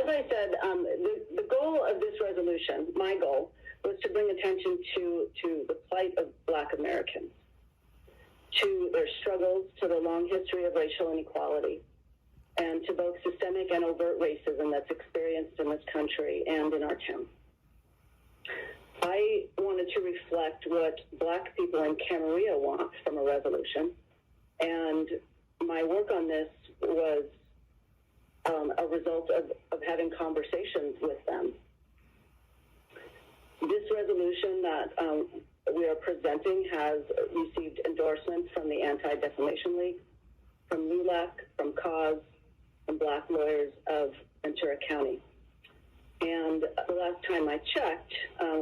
as I said, the goal of this resolution, my goal, was to bring attention to the plight of Black Americans, to their struggles, to the long history of racial inequality, and to both systemic and overt racism that's experienced in this country and in our town. I wanted to reflect what Black people in Camarillo want from a resolution, and my work on this was a result of having conversations with them. This resolution that we are presenting has received endorsement from the Anti-Defamation League, from LULAC, from CAUSE, from Black lawyers of Ventura County. And the last time I checked,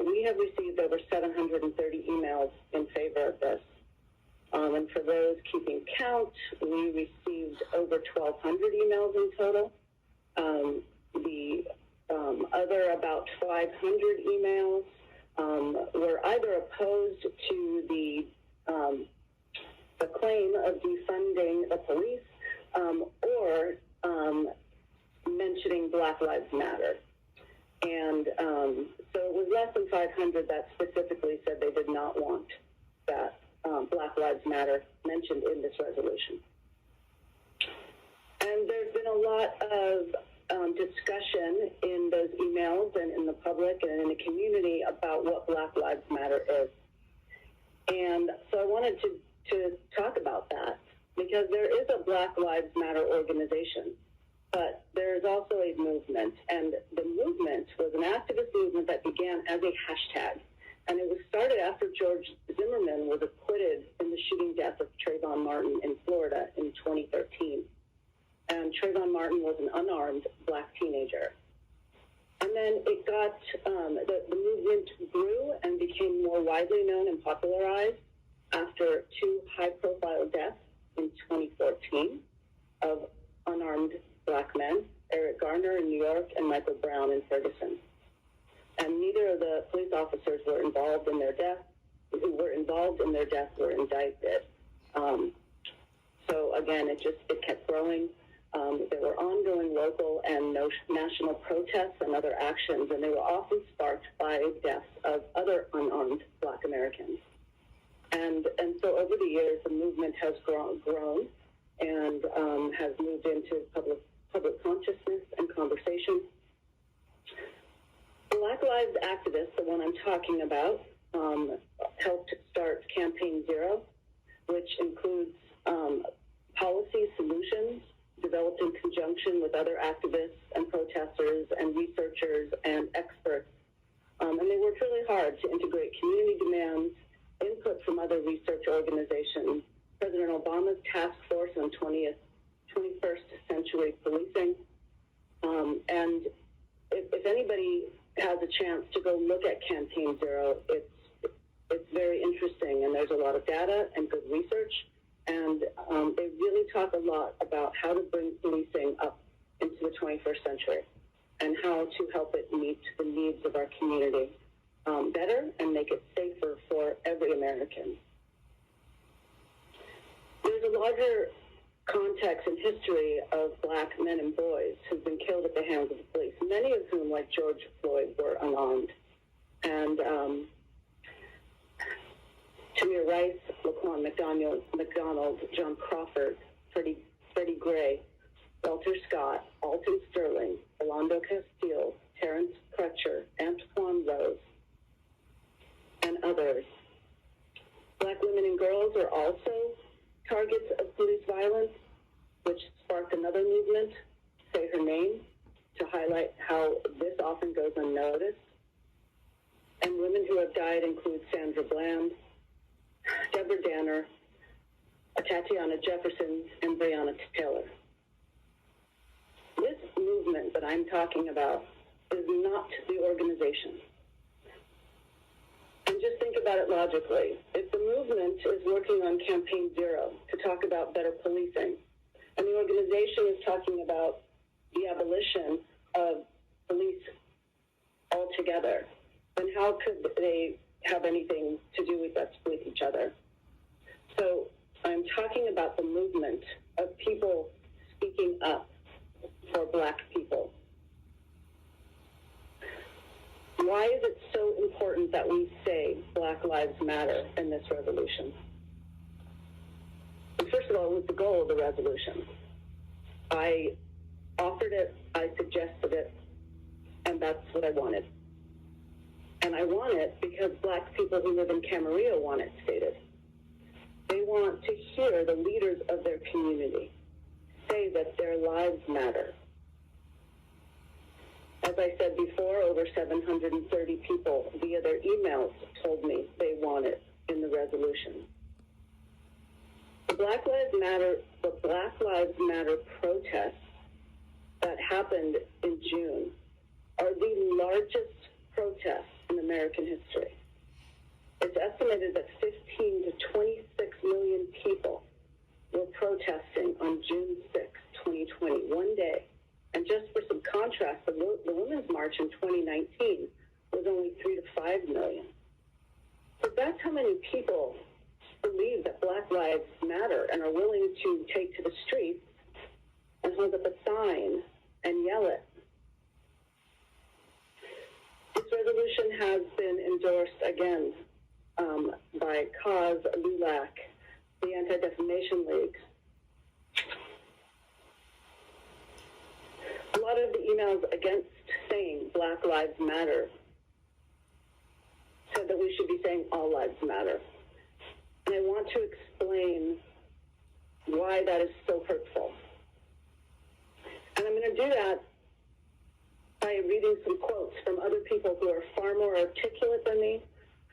we have received over 730 emails in favor of this. And for those keeping count, we received over 1,200 emails in total. The other about 500 emails were either opposed to the claim of defunding the police or mentioning Black Lives Matter. And so it was less than 500 that specifically said they did not want that Black Lives Matter mentioned in this resolution. And there's been a lot of discussion in those emails and in the public and in the community about what Black Lives Matter is. And so I wanted to talk about that because there is a Black Lives Matter organization, but there is also a movement. And the movement was an activist movement that began as a hashtag. And it was started after George Zimmerman was acquitted in the shooting death of Trayvon Martin in Florida in 2013. And Trayvon Martin was an unarmed Black teenager. And then it got, the movement grew and became more widely known and popularized after two high-profile deaths in 2014 of unarmed Black men, Eric Garner in New York and Michael Brown in Ferguson. And neither of the police officers were involved in their death. Who were involved in their death were indicted. So again, it kept growing. There were ongoing local and national protests and other actions, and they were often sparked by deaths of other unarmed Black Americans. And so over the years, the movement has grown and has moved into public consciousness and conversation. Black Lives activists, the one I'm talking about, helped start Campaign Zero, which includes policy solutions developed in conjunction with other activists and protesters and researchers and experts. And they worked really hard to integrate community demands, input from other research organizations, President Obama's task force on 21st century policing. And if anybody has a chance to go look at Campaign Zero, it's very interesting, and there's a lot of data and good research. And they really talk a lot about how to bring policing up into the 21st century and how to help it meet the needs of our community better and make it safer for every American. There's a larger context and history of Black men and boys who've been killed at the hands of the police, many of whom, like George Floyd, were unarmed. And Tamir Rice, Laquan McDonald, John Crawford, Freddie Gray, Walter Scott, Alton Sterling, Orlando Castile, Terrence Crutcher, Antoine Rose, and others. Black women and girls are also targets of police violence, which sparked another movement, Say Her Name, to highlight how this often goes unnoticed. And women who have died include Sandra Bland, Deborah Danner, Tatiana Jefferson, and Breonna Taylor. This movement that I'm talking about is not the organization. And just think about it logically. If the movement is working on Campaign Zero to talk about better policing, and the organization is talking about the abolition of police altogether, then how could they have anything to do with each other? So I'm talking about the movement of people speaking up for Black people. why is it so important that we say Black Lives Matter in this resolution? And first of all, it was the goal of the resolution. I offered it, I suggested it, and that's what I wanted. And I want it because Black people who live in Camarillo want it stated. They want to hear the leaders of their community say that their lives matter. As I said before, over 730 people via their emails told me they want it in the resolution. The Black Lives Matter protests that happened in June are the largest protests in American history. It's estimated that 15 to 26 million people were protesting on June 6, 2020, one day. And just for some contrast, the Women's March in 2019 was only 3 to 5 million. So that's how many people believe that Black Lives Matter and are willing to take to the streets and hold up a sign and yell it. This resolution has been endorsed again by Cause, LULAC, the Anti-Defamation League. A lot of the emails against saying Black Lives Matter said that we should be saying all lives matter. And I want to explain why that is so hurtful. And I'm going to do that by reading some quotes from other people who are far more articulate than me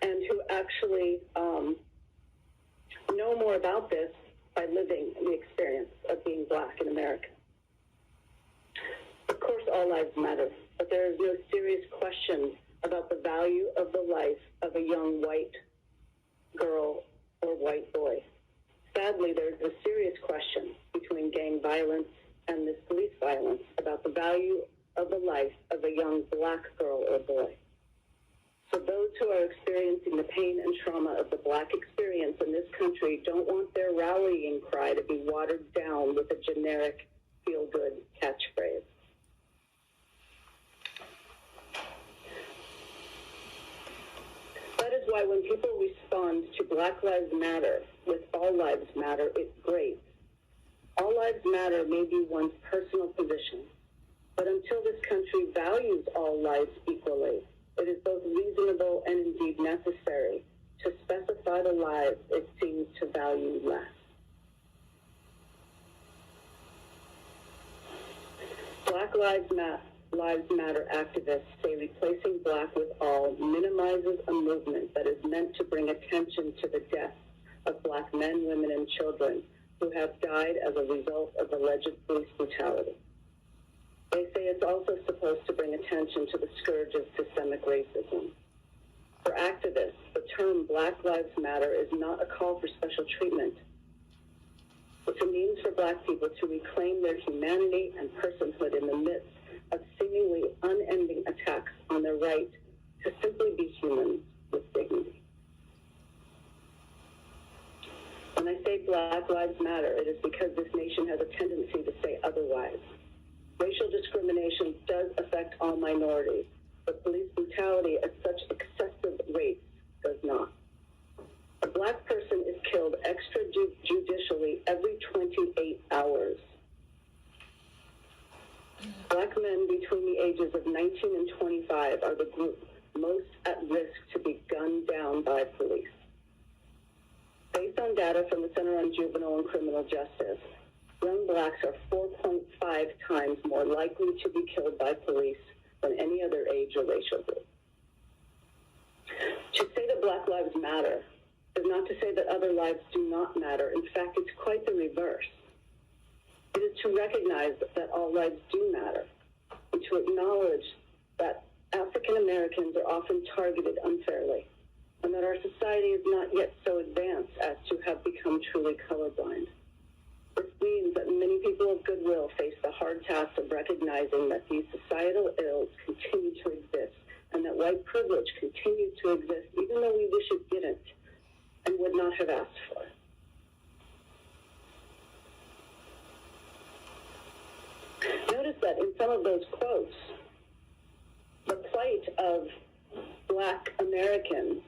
and who actually know more about this by living the experience of being Black in America. Of course, all lives matter, but there is no serious question about the value of the life of a young white girl or white boy. Sadly, there's a serious question between gang violence and this police violence about the value of the life of a young Black girl or boy. So those who are experiencing the pain and trauma of the Black experience in this country don't want their rallying cry to be watered down with a generic feel-good catchphrase. That is why when people respond to Black Lives Matter with all lives matter, it's great. All lives matter may be one's personal position, but until this country values all lives equally, it is both reasonable and indeed necessary to specify the lives it seems to value less. Black Lives Matter activists say replacing Black with all minimizes a movement that is meant to bring attention to the deaths of Black men, women, and children who have died as a result of alleged police brutality. They say it's also supposed to bring attention to the scourge of systemic racism. For activists, the term Black Lives Matter is not a call for special treatment. It's a means for Black people to reclaim their humanity and personhood in the midst of seemingly unending attacks on their right to simply be humans with dignity. When I say Black Lives Matter, it is because this nation has a tendency to say otherwise. Racial discrimination does affect all minorities, but police brutality at such excessive rates does not. A Black person is killed extrajudicially every 28 hours. Black men between the ages of 19 and 25 are the group most at risk to be gunned down by police. Based on data from the Center on Juvenile and Criminal Justice, young Blacks are 4.5 times more likely to be killed by police than any other age or racial group. To say that Black Lives Matter is not to say that other lives do not matter. In fact, it's quite the reverse. It is to recognize that all lives do matter and to acknowledge that African Americans are often targeted unfairly and that our society is not yet so advanced as to have become truly colorblind. This means that many people of goodwill face the hard task of recognizing that these societal ills continue to exist and that white privilege continues to exist even though we wish it didn't and would not have asked for. Notice that in some of those quotes, the plight of Black Americans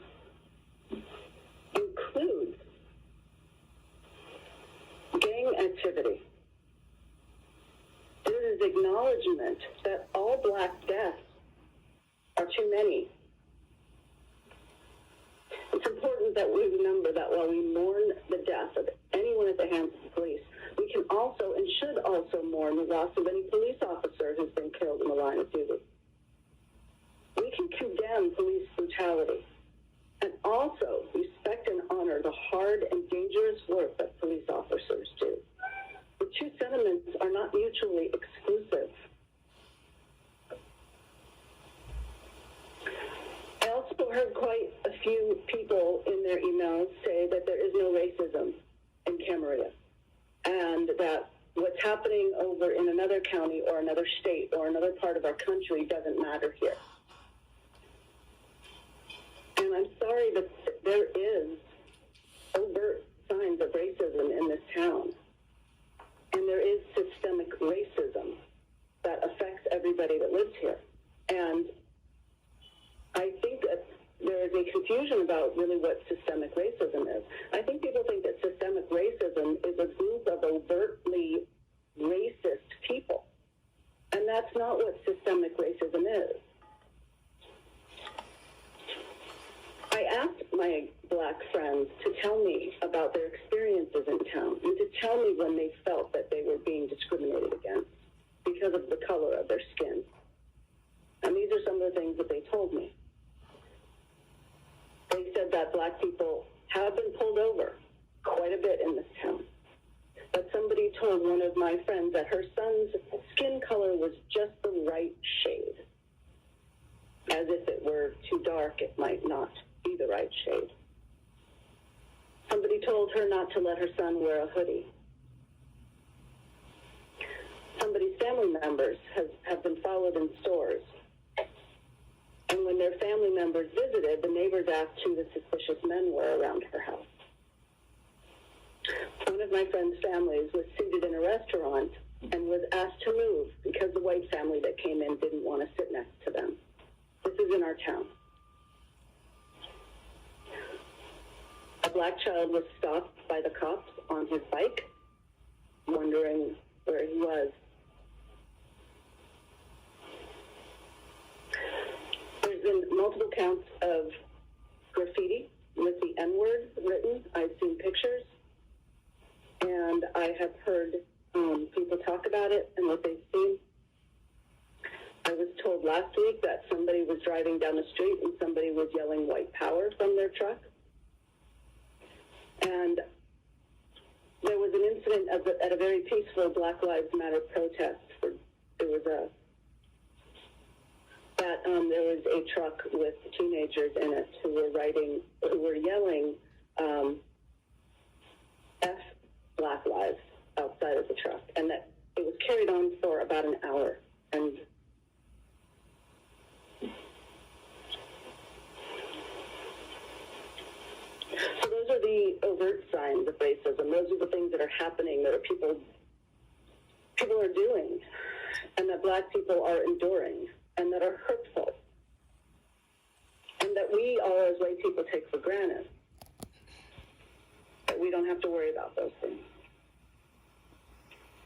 includes gang activity. It is acknowledgement that all Black deaths are too many. It's important that we remember that while we mourn the death of anyone at the hands of the police, we can also and should also mourn the loss of any police officer who's been killed in the line of duty. We can condemn police brutality and also respect and honor the hard and dangerous work that police officers do. The two sentiments are not mutually exclusive. I also heard quite a few people in their emails say that there is no racism in Camarillo, and that what's happening over in another county or another state or another part of our country doesn't matter here. And I'm sorry, but there is overt signs of racism in this town. And there is systemic racism that affects everybody that lives here. And I think that there is a confusion about really what systemic racism is. I think people think that systemic racism is a group of overtly racist people. And that's not what systemic racism is. I asked my Black friends to tell me about their experiences in town and to tell me when they felt that they were being discriminated against because of the color of their skin. And these are some of the things that they told me. They said that Black people have been pulled over quite a bit in this town. That somebody told one of my friends that her son's skin color was just the right shade. As if it were too dark, it might not be the right shade. Somebody told her not to let her son wear a hoodie. Somebody's family members have been followed in stores. And when their family members visited, the neighbors asked who the suspicious men were around her house. One of my friend's families was seated in a restaurant and was asked to move because the white family that came in didn't want to sit next to them. This is in our town. A Black child was stopped by the cops on his bike, wondering where he was. There's been multiple counts of graffiti with the N-word written. I've seen pictures, and I have heard people talk about it and what they've seen. I was told last week that somebody was driving down the street and somebody was yelling white power from their truck. And there was an incident at a very peaceful Black Lives Matter protest. There was a truck with teenagers in it who were yelling F Black Lives outside of the truck, and that it was carried on for about an hour. And so those are the overt signs of racism. Those are the things that are happening, that people are doing, and that Black people are enduring, and that are hurtful, and that we all as white people take for granted, that we don't have to worry about those things.